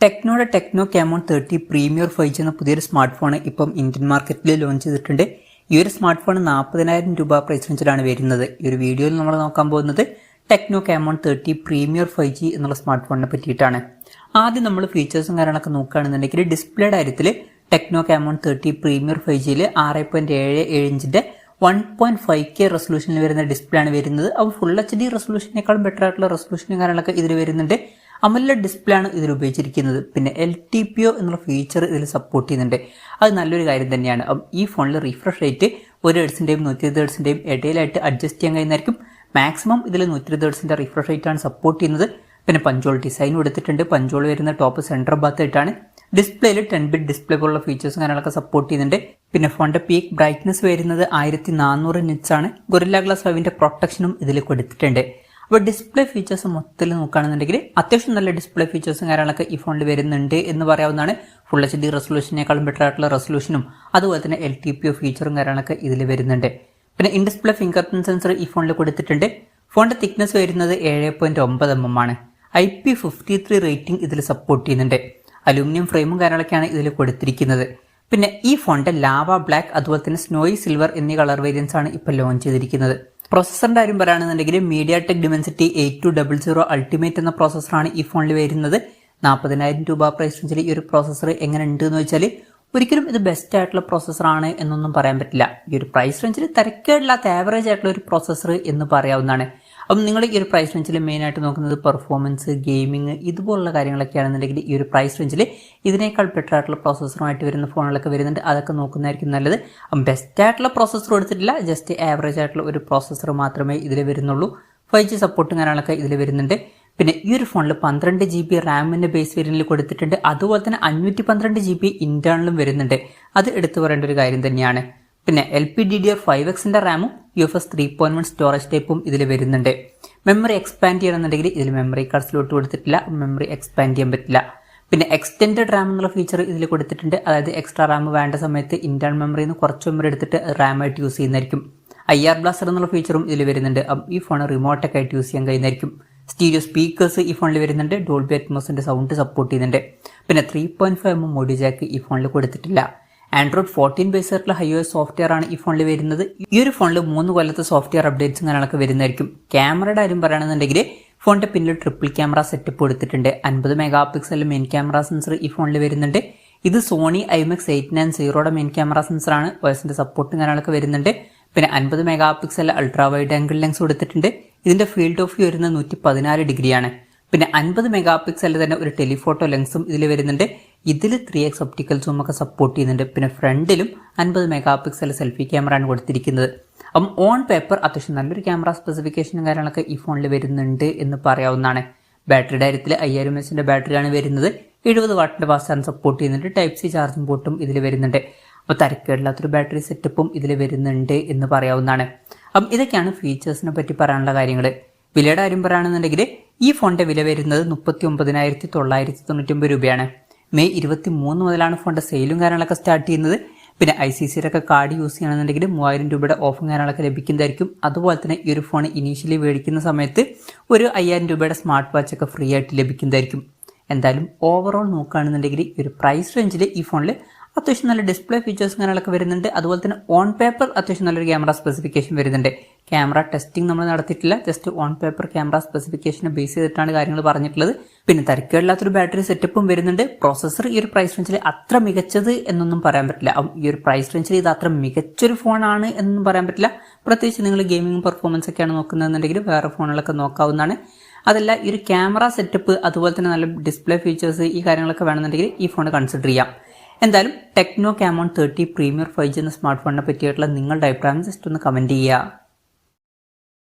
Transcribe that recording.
ടെക്നോയുടെ techno come on 30 premier 5G എന്ന പുതിയൊരു smart phone ഇപ്പം ഇന്ത്യൻ മാർക്കറ്റിൽ ലോഞ്ച് ചെയ്തിട്ടുണ്ട്. ഈ ഒരു സ്മാർട്ട് ഫോൺ 40,000 രൂപ പ്രൈസ് റേഞ്ചിലാണ് വരുന്നത്. ഈ ഒരു വീഡിയോയിൽ നമ്മൾ നോക്കാൻ പോകുന്നത് ടെക്നോ കാമോൺ 30 പ്രീമിയർ 5G എന്നുള്ള സ്മാർട്ട് ഫോണിനെ പറ്റിയിട്ടാണ്. ആദ്യം നമ്മൾ ഫീച്ചേഴ്സും കാര്യങ്ങളൊക്കെ നോക്കുകയാണെന്നുണ്ടെങ്കിൽ ഡിസ്പ്ലേയുടെ കാര്യത്തിൽ ടെക്നോ കാമോൺ 30 പ്രീമിയർ 5Gയിൽ 6.77 ഇഞ്ചിന്റെ 1.5K റെസൊല്യൂഷനിൽ വരുന്ന ഡിസ്പ്ലേ ആണ് വരുന്നത്. അപ്പോൾ ഫുൾ HD റെസൊല്യൂഷനേക്കാളും ബെറ്റർ ആയിട്ടുള്ള റെസൊല്യൂഷനും കാര്യങ്ങളൊക്കെ ഇതിൽ വരുന്നുണ്ട്. AMOLED ഡിസ്പ്ലേ ആണ് ഇതിൽ ഉപയോഗിച്ചിരിക്കുന്നത്. പിന്നെ LTPO എന്നുള്ള ഫീച്ചർ ഇതിൽ സപ്പോർട്ട് ചെയ്യുന്നുണ്ട്. അത് നല്ലൊരു കാര്യം തന്നെയാണ്. ഈ ഫോണിൽ റിഫ്രഷ് റേറ്റ് 1 ഹെർട്സിന്റെയും 120 ഹെർട്സിന്റെയും ഇടയിലായിട്ട് അഡ്ജസ്റ്റ് ചെയ്യാൻ കഴിയുന്നതായിരിക്കും. മാക്സിമം ഇതിൽ 120 ഹെർട്സിന്റെ റിഫ്രഷ് റേറ്റ് ആണ് സപ്പോർട്ട് ചെയ്യുന്നത്. പിന്നെ പഞ്ചോൾ ഡിസൈൻ കൊടുത്തിട്ടുണ്ട്. പഞ്ചോൾ വരുന്ന ടോപ്പ് സെന്റർ ഭാഗത്തായിട്ടാണ്. ഡിസ്പ്ലേയിൽ 10 ബിറ്റ് ഡിസ്പ്ലേ പോലുള്ള ഫീച്ചേഴ്സും കാര്യങ്ങളൊക്കെ സപ്പോർട്ട് ചെയ്യുന്നുണ്ട്. പിന്നെ ഫോണിന്റെ പീക്ക് ബ്രൈറ്റ്നസ് വരുന്നത് 1400 നിറ്റ്സ് ആണ്. ഗൊറില്ല ഗ്ലാസ് 5ന്റെ പ്രൊട്ടക്ഷനും ഇതിൽ കൊടുത്തിട്ടുണ്ട്. അപ്പോൾ ഡിസ്പ്ലേ ഫീച്ചേഴ്സ് മൊത്തത്തിൽ നോക്കുകയാണെന്നുണ്ടെങ്കിൽ അത്യാവശ്യം നല്ല ഡിസ്പ്ലേ ഫീച്ചേഴ്സും കാര്യങ്ങളൊക്കെ ഈ ഫോണിൽ വരുന്നുണ്ട് എന്ന് പറയാവുന്നതാണ്. ഫുൾ HD റെസൊല്യൂഷനേക്കാളും ബെറ്റർ ആയിട്ടുള്ള റെസൊല്യൂഷനും അതുപോലെ തന്നെ LTPO ഫീച്ചറും കാര്യങ്ങളൊക്കെ ഇതിൽ വരുന്നുണ്ട്. പിന്നെ in display finger print sensor ഈ ഫോണിൽ കൊടുത്തിട്ടുണ്ട്. ഫോണിന്റെ തിക്നെസ് വരുന്നത് 7.9 mm ആണ്. IP53 റേറ്റിംഗ് ഇതിൽ സപ്പോർട്ട് ചെയ്യുന്നുണ്ട്. അലൂമിനിയം ഫ്രെയിമും കാര്യങ്ങളൊക്കെയാണ് ഇതിൽ കൊടുത്തിരിക്കുന്നത്. പിന്നെ ഈ ഫോണിന്റെ ലാവ ബ്ലാക്ക് അതുപോലെ തന്നെ സ്നോയി സിൽവർ എന്നീ കളർ വേരിയൻസ് ആണ് ഇപ്പോൾ ലോഞ്ച് ചെയ്തിരിക്കുന്നത്. പ്രോസസറിന്റെ കാര്യം പറയുകയാണെന്നുണ്ടെങ്കിൽ MediaTek Dimensity 8200 അൾട്ടിമേറ്റ് എന്ന പ്രോസസറാണ് ഈ ഫോണിൽ വരുന്നത്. 40,000 രൂപ പ്രൈസ് റേഞ്ചിൽ ഈ ഒരു പ്രോസസർ എങ്ങനെ ഉണ്ട് എന്ന് വെച്ചാൽ ഒരിക്കലും ഇത് ബെസ്റ്റ് ആയിട്ടുള്ള പ്രോസസറാണ് എന്നൊന്നും പറയാൻ പറ്റില്ല. ഈ ഒരു പ്രൈസ് റേഞ്ചിൽ തിരക്കേടില്ലാത്ത ആവറേജ് ആയിട്ടുള്ള ഒരു പ്രോസസർ എന്ന് പറയാവുന്നതാണ്. അപ്പം നിങ്ങൾ ഈ ഒരു പ്രൈസ് റേഞ്ചിൽ മെയിനായിട്ട് നോക്കുന്നത് പെർഫോമൻസ്, ഗെയിമിംഗ് ഇതുപോലുള്ള കാര്യങ്ങളൊക്കെ ആണെന്നുണ്ടെങ്കിൽ ഈ ഒരു പ്രൈസ് റേഞ്ചിൽ ഇതിനേക്കാൾ ബെറ്റർ ആയിട്ടുള്ള പ്രോസസറുമായിട്ട് വരുന്ന ഫോണുകളൊക്കെ വരുന്നുണ്ട്. അതൊക്കെ നോക്കുന്നതായിരിക്കും നല്ലത്. ബെസ്റ്റ് ആയിട്ടുള്ള പ്രോസസർ എടുത്തിട്ടില്ല, ജസ്റ്റ് ആവറേജ് ആയിട്ടുള്ള ഒരു പ്രോസസർ മാത്രമേ ഇതിൽ വരുന്നുള്ളൂ. 5G സപ്പോർട്ടും കാര്യങ്ങളൊക്കെ ഇതിൽ വരുന്നുണ്ട്. പിന്നെ ഈ ഒരു ഫോണിൽ 12 GB റാമിന്റെ ബേസ് വേരിയന്റിൽ കൊടുത്തിട്ടുണ്ട്. അതുപോലെ തന്നെ 512 GB ഇന്റേണലും വരുന്നുണ്ട്. അത് എടുത്തു പറയേണ്ട ഒരു കാര്യം തന്നെയാണ്. പിന്നെ LPDDR5Xന്റെ റാമും UFS 3.1 സ്റ്റോറേജ് ടൈപ്പും ഇതിൽ വരുന്നുണ്ട്. മെമ്മറി എക്സ്പാൻഡ് ചെയ്യണമെന്നുണ്ടെങ്കിൽ ഇതിൽ മെമ്മറി കാർഡ് സ്ലോട്ട് കൊടുത്തിട്ടില്ല. മെമ്മറി എക്സ്പാൻഡ് ചെയ്യാൻ പറ്റില്ല. പിന്നെ എക്സ്റ്റെൻഡഡ് റാം എന്നുള്ള ഫീച്ചർ ഇതിൽ കൊടുത്തിട്ടുണ്ട്. അതായത് എക്സ്ട്രാ റാം വേണ്ട സമയത്ത് ഇന്റേണൽ മെമ്മറിയിൽ നിന്ന് കുറച്ച് മെമ്മറി എടുത്തിട്ട് റാമായിട്ട് യൂസ് ചെയ്യുന്നതായിരിക്കും. IR ബ്ലാസ്റ്റർ എന്നുള്ള ഫീച്ചറും ഇതിൽ വരുന്നുണ്ട്. ഈ ഫോൺ റിമോട്ടൊക്കെ ആയിട്ട് യൂസ് ചെയ്യാൻ കഴിയുന്നതായിരിക്കും. സ്റ്റീരിയോ സ്പീക്കേഴ്സ് ഈ ഫോണിൽ വരുന്നുണ്ട്. ഡോൾബി അറ്റ്മോസിന്റെ സൗണ്ട് സപ്പോർട്ട് ചെയ്യുന്നുണ്ട്. പിന്നെ 3.5 mm ഓഡിയോ ജാക്ക് ഈ ഫോണിൽ കൊടുത്തിട്ടില്ല. Android 14 ബേസ് ആയിട്ടുള്ള iOS സോഫ്റ്റ്വെയർ ആണ് ഈ ഫോണിൽ വരുന്നത്. ഈ ഒരു ഫോണിൽ 3 കൊല്ലത്തെ സോഫ്റ്റ്വെയർ അപ്ഡേറ്റ്സും കാര്യങ്ങളൊക്കെ വരുന്നതായിരിക്കും. ക്യാമറയുടെ കാര്യം പറയുകയാണെന്നുണ്ടെങ്കിൽ ഫോണിന്റെ പിന്നിൽ ട്രിപ്പിൾ ക്യാമറ സെറ്റപ്പ് കൊടുത്തിട്ടുണ്ട്. 50 മെഗാപിക്സൽ മെയിൻ ക്യാമറ സെൻസർ ഈ ഫോണിൽ വരുന്നുണ്ട്. ഇത് സോണി IMX 890യുടെ മെയിൻ ക്യാമറ സെൻസറാണ്. OSന്റെ സപ്പോർട്ടും കാര്യങ്ങളൊക്കെ വരുന്നുണ്ട്. പിന്നെ 50 megapixel ultra wide angle lens കൊടുത്തിട്ടുണ്ട്. ഇതിന്റെ ഫീൽഡ് ഓഫ് വ്യൂ വരുന്നത് 114 ഡിഗ്രിയാണ്. പിന്നെ 50 മെഗാപിക്സലിൽ തന്നെ ഒരു ടെലിഫോട്ടോ ലെൻസും ഇതിൽ വരുന്നുണ്ട്. ഇതിൽ 3x ഒപ്റ്റിക്കൽ സൂം ഒക്കെ സപ്പോർട്ട് ചെയ്യുന്നുണ്ട്. പിന്നെ ഫ്രണ്ടിലും 50 മെഗാപിക്സൽ സെൽഫി ക്യാമറ ആണ് കൊടുത്തിരിക്കുന്നത്. അപ്പം ഓൺ പേപ്പർ അത്യാവശ്യം നല്ലൊരു ക്യാമറ സ്പെസിഫിക്കേഷനും കാര്യങ്ങളൊക്കെ ഈ ഫോണിൽ വരുന്നുണ്ട് എന്ന് പറയാവുന്നതാണ്. ബാറ്ററിയുടെ കാര്യത്തിൽ 5000 mAh ബാറ്ററിയാണ് വരുന്നത്. 70 വാട്ടിന്റെ ഫാസ്റ്റ് ചാർജ് സപ്പോർട്ട് ചെയ്യുന്നുണ്ട്. Type C ചാർജിംഗ് പോർട്ടും ഇതിൽ വരുന്നുണ്ട്. അപ്പോൾ തരക്കേടില്ലാത്തൊരു ബാറ്ററി സെറ്റപ്പും ഇതിൽ വരുന്നുണ്ട് എന്ന് പറയാവുന്നതാണ്. അപ്പം ഇതൊക്കെയാണ് ഫീച്ചേഴ്സിനെ പറ്റി പറയാനുള്ള കാര്യങ്ങൾ. വിലയുടെ കാര്യം പറയുകയാണെന്നുണ്ടെങ്കിൽ ഈ ഫോണിന്റെ വില വരുന്നത് 39,999 രൂപയാണ്. മെയ് 23 മുതലാണ് ഫോണിന്റെ സെയിലും കാര്യങ്ങളൊക്കെ സ്റ്റാർട്ട് ചെയ്യുന്നത്. പിന്നെ ICCയുടെ കാർഡ് യൂസ് ചെയ്യണമെന്നുണ്ടെങ്കിൽ 3000 രൂപയുടെ ഓഫും കാര്യങ്ങളൊക്കെ ലഭിക്കുന്നതായിരിക്കും. അതുപോലെ തന്നെ ഈ ഒരു ഫോൺ ഇനീഷ്യലി മേടിക്കുന്ന സമയത്ത് ഒരു 5000 രൂപയുടെ സ്മാർട്ട് വാച്ച് ഒക്കെ ഫ്രീ ആയിട്ട് ലഭിക്കുന്നതായിരിക്കും. എന്തായാലും ഓവറോൾ നോക്കുകയാണെന്നുണ്ടെങ്കിൽ ഈ ഒരു പ്രൈസ് റേഞ്ചിൽ ഈ ഫോണിൽ അത്യാവശ്യം നല്ല ഡിസ്പ്ലേ ഫീച്ചേഴ്സും കാര്യങ്ങളൊക്കെ വരുന്നുണ്ട്. അതുപോലെ തന്നെ ഓൺ പേപ്പർ അത്യാവശ്യം നല്ലൊരു ക്യാമറ സ്പെസിഫിക്കേഷൻ വരുന്നുണ്ട്. ക്യാമറ ടെസ്റ്റിംഗ് നമ്മൾ നടത്തിയിട്ടില്ല, ജസ്റ്റ് ഓൺ പേപ്പർ ക്യാമറ സ്പെസിഫിക്കേഷനെ ബേസ് ചെയ്തിട്ടാണ് കാര്യങ്ങൾ പറഞ്ഞിട്ടുള്ളത്. പിന്നെ തരക്കേടില്ലാത്തൊരു ബാറ്ററി സെറ്റപ്പും വരുന്നുണ്ട്. പ്രോസസർ ഈ ഒരു പ്രൈസ് റേഞ്ചിൽ അത്ര മികച്ചത് എന്നൊന്നും പറയാൻ പറ്റില്ല. ഈ ഒരു പ്രൈസ് റേഞ്ചിൽ ഇത് അത്ര മികച്ചൊരു ഫോണാണ് എന്നൊന്നും പറയാൻ പറ്റില്ല. പ്രത്യേകിച്ച് നിങ്ങൾ ഗെയിമിംഗ് പെർഫോമൻസ് ഒക്കെയാണ് നോക്കുന്നതെന്നുണ്ടെങ്കിൽ വേറെ ഫോണുകളൊക്കെ നോക്കാവുന്നതാണ്. അതല്ല ഈ ഒരു ക്യാമറ സെറ്റപ്പ് അതുപോലെ തന്നെ നല്ല ഡിസ്പ്ലേ ഫീച്ചേഴ്സ് ഈ കാര്യങ്ങളൊക്കെ വേണമെന്നുണ്ടെങ്കിൽ ഈ ഫോൺ കൺസിഡർ ചെയ്യാം. എന്തായാലും ടെക്നോ കാമോൺ 30 പ്രീമിയർ 5G എന്ന സ്മാർട്ട് ഫോണിനെ പറ്റിയിട്ടുള്ള നിങ്ങളുടെ അഭിപ്രായം ജസ്റ്റ് ഒന്ന് കമന്റ് ചെയ്യുക.